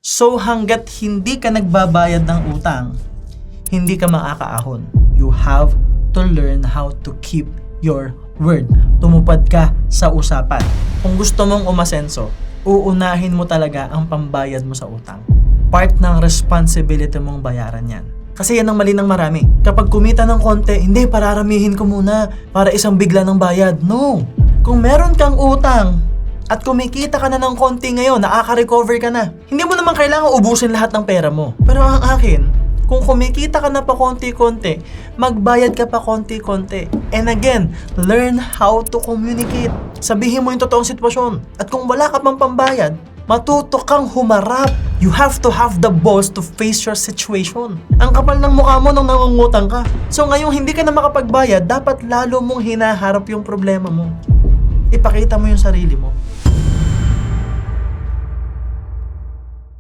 So hanggat hindi ka nagbabayad ng utang, hindi ka makakaahon. You have to learn how to keep your word. Tumupad ka sa usapan. Kung gusto mong umasenso, uunahin mo talaga ang pambayad mo sa utang. Part ng responsibility mong bayaran yan. Kasi yan ang mali ng marami. Kapag kumita ng konti, hindi, pararamihin ko muna para isang bigla ng bayad. No! Kung meron kang utang, at kumikita ka na ng konti ngayon, nakaka-recover ka na. Hindi mo naman kailangan ubusin lahat ng pera mo. Pero ang akin, kung kumikita ka na pa konti-konti, magbayad ka pa konti-konti. And again, learn how to communicate. Sabihin mo yung totoong sitwasyon. At kung wala ka pang pambayad, matuto kang humarap. You have to have the balls to face your situation. Ang kapal ng mukha mo nung nangungutang ka. So ngayong hindi ka na makapagbayad, dapat lalo mong hinaharap yung problema mo. Ipakita mo yung sarili mo.